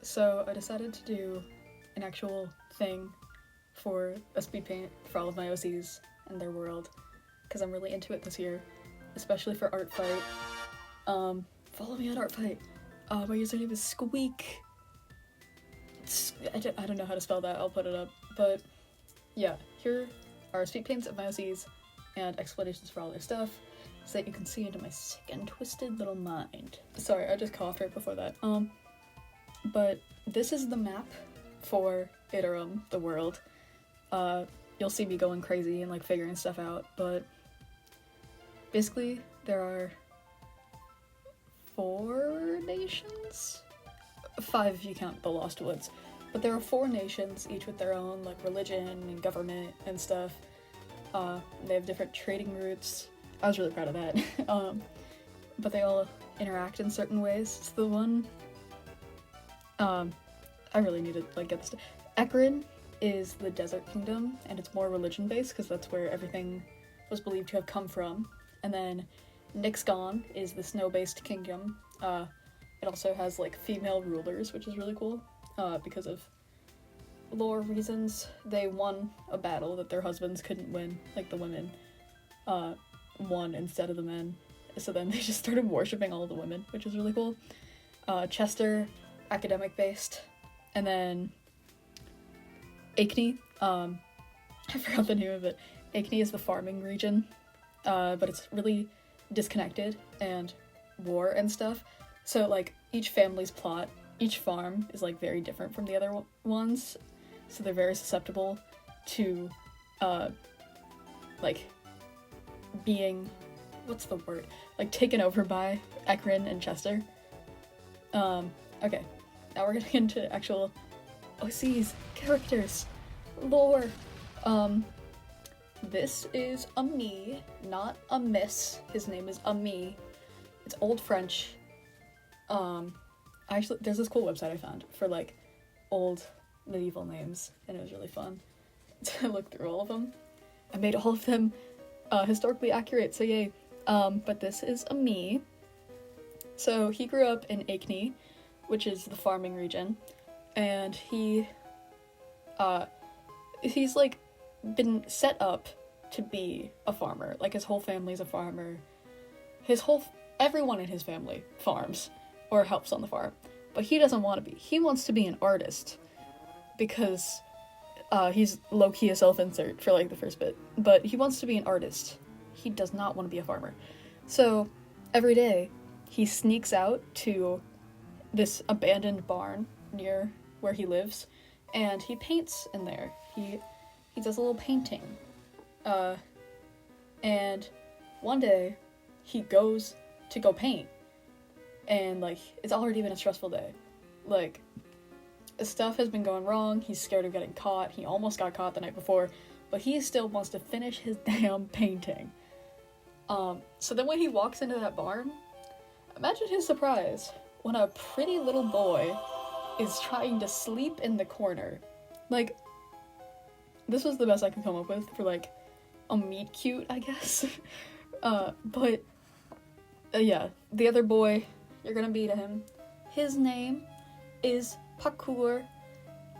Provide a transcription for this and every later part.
So I decided to do an actual thing for a speed paint for all of my OCs and their world, because I'm really into it this year, especially for Artfight. Follow me on Artfight. My username is sqweek. I don't know how to spell that, I'll put it up. But yeah, here are speed paints of my OCs and explanations for all their stuff, so that you can see into my sick and twisted little mind. Sorry, I just coughed right before that. But this is the map for Iterum, the world. You'll see me going crazy and like figuring stuff out, but basically there are 4 nations? 5 if you count the Lost Woods. But there are 4 nations, each with their own like religion and government and stuff. They have different trading routes. I was really proud of that. But they all interact in certain ways. It's the one I really need to like get this. Ekrin is the desert kingdom, and it's more religion based because that's where everything was believed to have come from. And then Nixgon is the snow based kingdom. It also has like female rulers, which is really cool because of lore reasons. They won a battle that their husbands couldn't win, like the women won instead of the men. So then they just started worshipping all the women, which is really cool. Chester, academic based. And then Aekni, I forgot the name of it. Aekni is the farming region, but it's really disconnected and war and stuff. So like each family's plot, each farm is like very different from the other ones. So they're very susceptible to like being, what's the word? Like taken over by Ekrin and Chester. Okay, now we're getting into actual OCs, characters, lore. This is a me, not a miss. His name is a me. It's Old French. Actually, there's this cool website I found for like old medieval names, and it was really fun to look through all of them. I made all of them historically accurate, so yay. But this is a me. So he grew up in Aekni, which is the farming region, and he's like been set up to be a farmer. Like his whole family's a farmer. Everyone in his family farms or helps on the farm, but he doesn't want to be. He wants to be an artist because he's low-key a self-insert for like the first bit, but he wants to be an artist. He does not want to be a farmer. So every day he sneaks out to this abandoned barn near where he lives, and he paints in there. He does a little painting. And one day he goes to go paint, and like it's already been a stressful day. Like stuff has been going wrong. He's scared of getting caught. He almost got caught the night before, but he still wants to finish his damn painting. So then when he walks into that barn, imagine his surprise when a pretty little boy is trying to sleep in the corner. Like, this was the best I could come up with for like a meet cute, I guess. But yeah, the other boy, you're gonna beat him. His name is Parkour.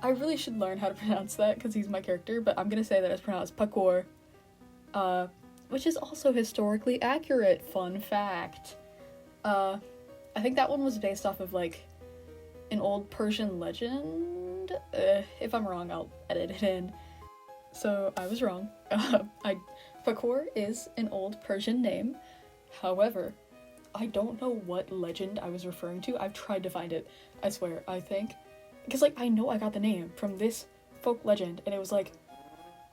I really should learn how to pronounce that because he's my character, but I'm gonna say that it's pronounced Parkour. Which is also historically accurate, fun fact. I think that one was based off of like an old Persian legend. If I'm wrong, I'll edit it in. So I was wrong. Parkour is an old Persian name. However, I don't know what legend I was referring to. I've tried to find it, I swear, I think. Because like I know I got the name from this folk legend, and it was like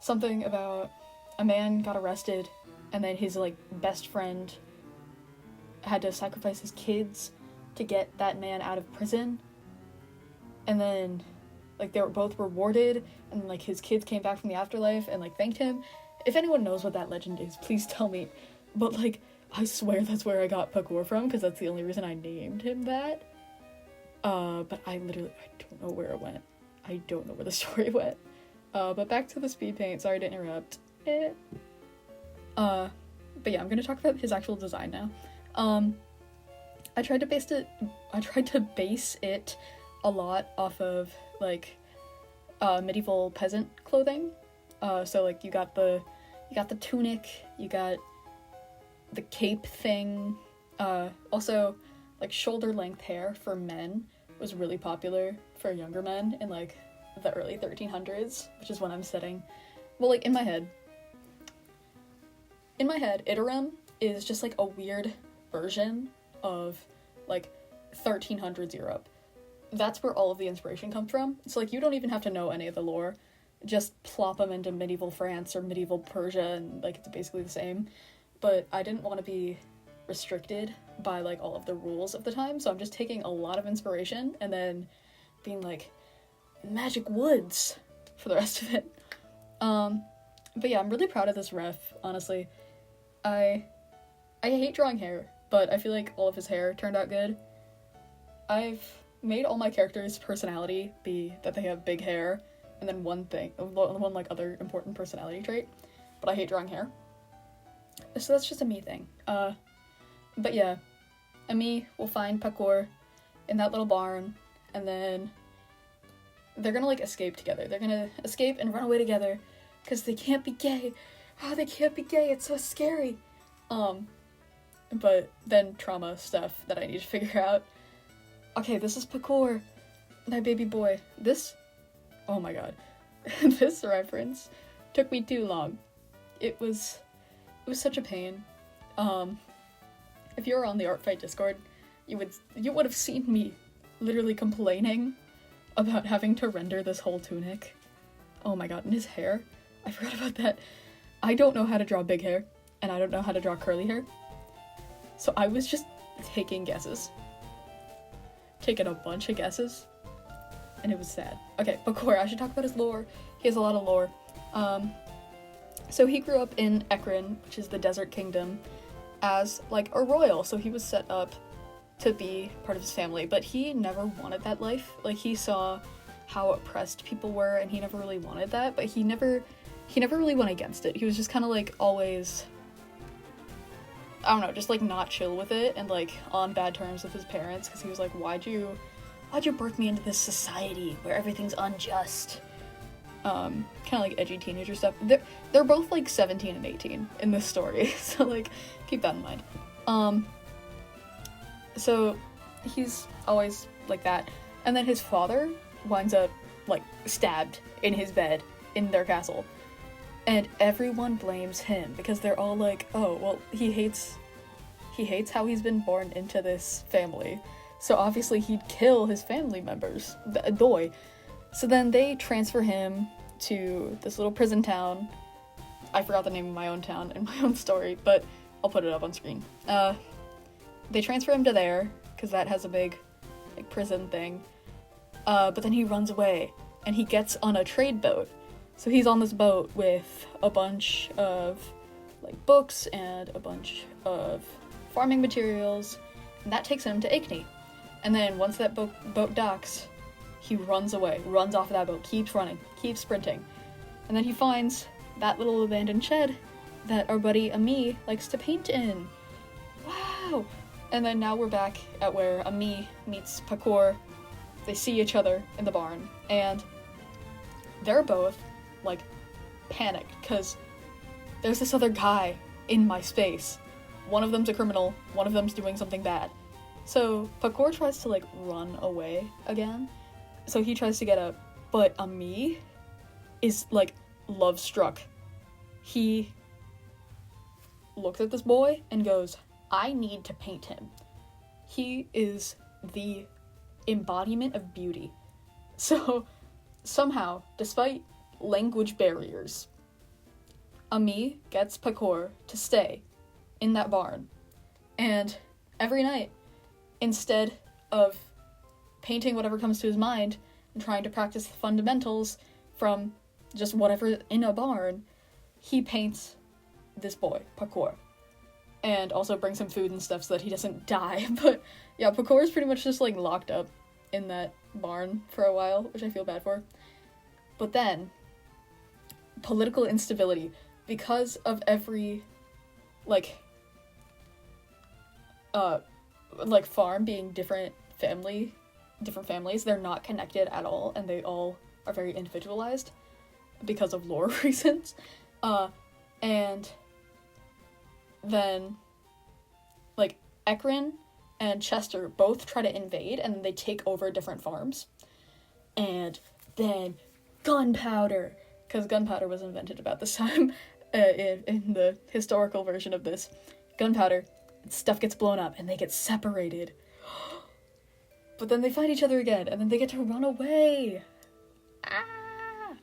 something about a man got arrested, and then his like best friend had to sacrifice his kids to get that man out of prison, and then like they were both rewarded, and like his kids came back from the afterlife and like thanked him. If anyone knows what that legend is, please tell me. But like I swear that's where I got Parkour from, because that's the only reason I named him that. But I don't know where it went. I don't know where the story went. But back to the speed paint. Sorry to interrupt. But yeah, I'm gonna talk about his actual design now. I tried to base it a lot off of, like, medieval peasant clothing. So, like, you got the tunic, you got the cape thing, also, like, shoulder-length hair for men was really popular for younger men in, like, the early 1300s, which is when I'm sitting. Well, like, in my head, Iterum is just, like, a weird version of, like, 1300s Europe. That's where all of the inspiration comes from. So, like, you don't even have to know any of the lore. Just plop them into medieval France or medieval Persia, and, like, it's basically the same. But I didn't want to be restricted by, like, all of the rules of the time, so I'm just taking a lot of inspiration and then being like, magic woods for the rest of it. But yeah, I'm really proud of this ref, honestly. I hate drawing hair, but I feel like all of his hair turned out good. I've made all my characters' personality be that they have big hair, and then one like other important personality trait, but I hate drawing hair. So that's just a me thing. But yeah, Ami will find Pakor in that little barn, and then they're gonna, like, escape together. They're gonna escape and run away together, because they can't be gay. Oh, they can't be gay, it's so scary. But then trauma stuff that I need to figure out. Okay, this is Pakor, my baby boy. Oh my god. This reference took me too long. It was such a pain. If you were on the Artfight Discord, you would have seen me literally complaining about having to render this whole tunic. Oh my god, and his hair. I forgot about that. I don't know how to draw big hair, and I don't know how to draw curly hair. So I was just taking guesses. Taking a bunch of guesses. And it was sad. Okay, Pakor, I should talk about his lore. He has a lot of lore. So he grew up in Ekron, which is the desert kingdom, as, like, a royal. So he was set up to be part of his family, but he never wanted that life. Like, he saw how oppressed people were, and he never really wanted that, but he never really went against it. He was just kind of, like, always, I don't know, just, like, not chill with it, and, like, on bad terms with his parents, because he was like, why'd you birth me into this society where everything's unjust? Kind of like edgy teenager stuff. They're both, like, 17 and 18 in this story, so, like, keep that in mind. So he's always like that. And then his father winds up, like, stabbed in his bed in their castle. And everyone blames him because they're all like, oh, well, he hates how he's been born into this family. So obviously he'd kill his family members. Doy. So then they transfer him to this little prison town. I forgot the name of my own town in my own story, but I'll put it up on screen. They transfer him to there, because that has a big, like, prison thing. But then he runs away, and he gets on a trade boat. So he's on this boat with a bunch of, like, books and a bunch of farming materials, and that takes him to Aekni. And then once that boat docks, he runs away, runs off of that boat, keeps running, keeps sprinting. And then he finds that little abandoned shed that our buddy Ami likes to paint in. Wow! And then now we're back at where Ami meets Pakor. They see each other in the barn, and they're both, like, panicked, because there's this other guy in my space. One of them's a criminal, one of them's doing something bad. So Pakor tries to, like, run away again. So he tries to get up, but Ami is, like, love struck. He looks at this boy and goes, I need to paint him. He is the embodiment of beauty. So somehow, despite language barriers, Ami gets Pakor to stay in that barn. And every night, instead of painting whatever comes to his mind and trying to practice the fundamentals from just whatever in a barn, he paints this boy, Pakor. And also brings him food and stuff so that he doesn't die. But yeah, Pakor is pretty much just, like, locked up in that barn for a while, which I feel bad for. But then, political instability, because of every, like, farm being different family different families. They're not connected at all, and they all are very individualized because of lore reasons. And then, like, Ekron and Chester both try to invade, and then they take over different farms. And then gunpowder, because gunpowder was invented about this time in the historical version of this. Gunpowder, stuff gets blown up, and they get separated. But then they find each other again, and then they get to run away. Ah!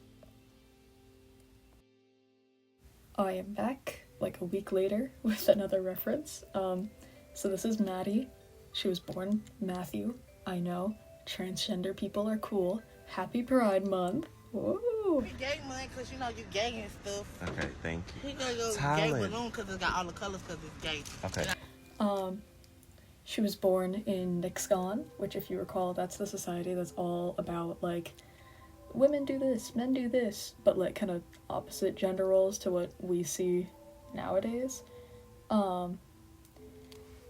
I am back, like a week later, with another reference. So this is Maddie. She was born Matthew. I know, transgender people are cool. Happy Pride Month. Woo! Gay month, because you know you gay and stuff. Okay, thank you. He gonna go Talent. gay balloon because it's got all the colors because it's gay. Okay. She was born in Nixon, which, if you recall, that's the society that's all about, like, women do this, men do this, but, like, kind of opposite gender roles to what we see nowadays.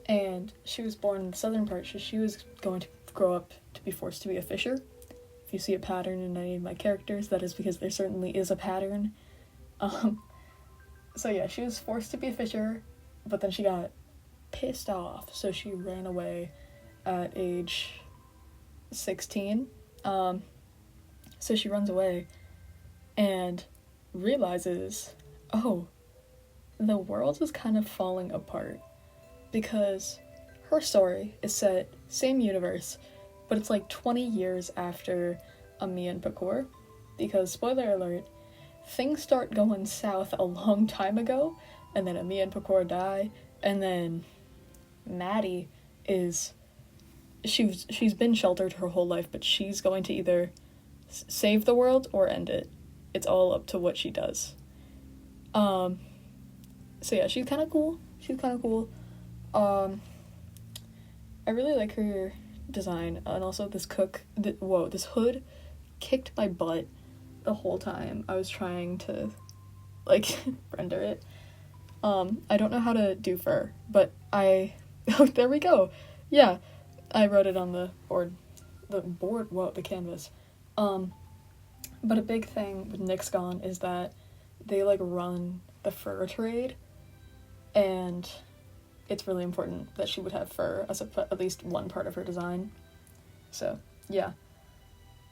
And she was born in the southern part, so she was going to grow up to be forced to be a fisher. If you see a pattern in any of my characters, that is because there certainly is a pattern. So yeah, she was forced to be a fisher, but then she got pissed off, so she ran away at age 16. So she runs away and realizes, oh, the world is kind of falling apart, because her story is set same universe, but it's like 20 years after Ami and Pakor, because, spoiler alert, things start going south a long time ago, and then Ami and Pakor die, and then Maddie is, she's been sheltered her whole life, but she's going to either save the world or end it. It's all up to what she does. So yeah, she's kind of cool. I really like her design, and also this this hood kicked my butt the whole time I was trying to, like, render it. I don't know how to do fur, but oh, there we go. Yeah, I wrote it on the canvas. But a big thing with Nixon is that they, like, run the fur trade, and it's really important that she would have fur as at least one part of her design. So, yeah.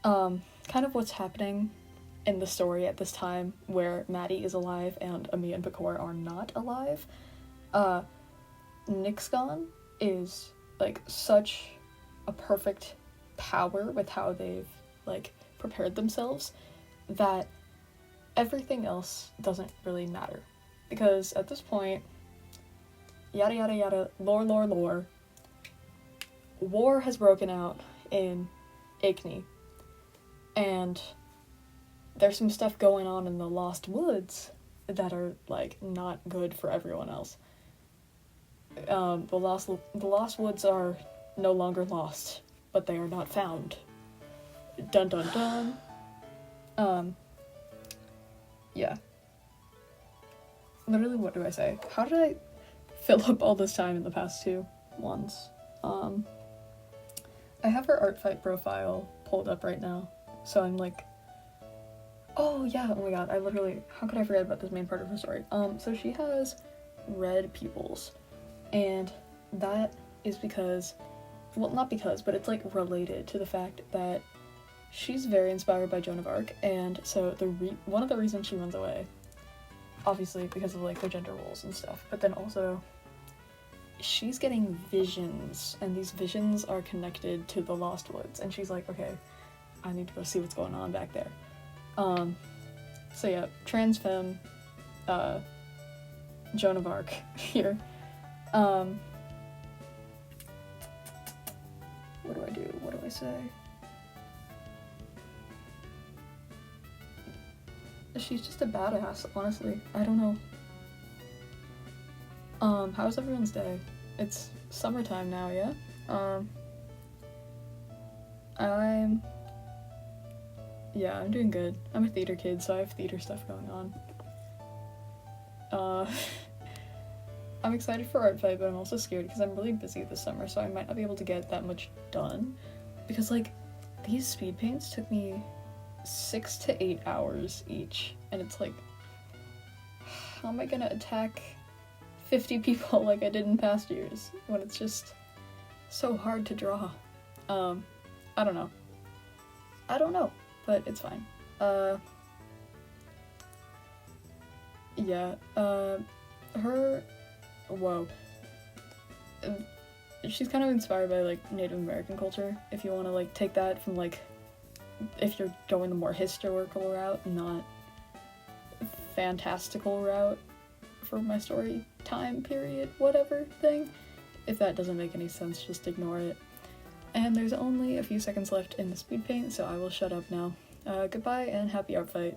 Kind of what's happening in the story at this time, where Maddie is alive and Ami and Pakor are not alive. Nixon is, like, such a perfect power with how they've, like, prepared themselves, that everything else doesn't really matter. Because at this point, yada yada yada, lore, war has broken out in Aekni, and there's some stuff going on in the Lost Woods that are, like, not good for everyone else. The Lost Woods are no longer lost, but they are not found. Dun dun dun. Yeah. Literally, what do I say? How did I fill up all this time in the past 2 ones? I have her ArtFight profile pulled up right now, so I'm like, oh yeah, oh my god, how could I forget about this main part of her story? So she has red pupils, and that is because, well, not because, but it's, like, related to the fact that she's very inspired by Joan of Arc, and so one of the reasons she runs away, obviously because of, like, the gender roles and stuff, but then also she's getting visions, and these visions are connected to the Lost Woods, and she's like, okay, I need to go see what's going on back there. So yeah, trans femme, Joan of Arc here. What do I do? What do I say? She's just a badass, honestly. I don't know. How's everyone's day? It's summertime now, yeah? I'm doing good. I'm a theater kid, so I have theater stuff going on. I'm excited for ArtFight, but I'm also scared because I'm really busy this summer, so I might not be able to get that much done. because like these speed paints took me 6 to 8 hours each, and it's like, how am I gonna attack 50 people like I did in past years when it's just so hard to draw? I don't know, but it's fine. Yeah, whoa. She's kind of inspired by, like, Native American culture, if you want to, like, take that from, like, if you're going the more historical route, not fantastical route for my story time period, whatever thing. If that doesn't make any sense, just ignore it. And there's only a few seconds left in the speed paint, so I will shut up now. Goodbye and happy art fight.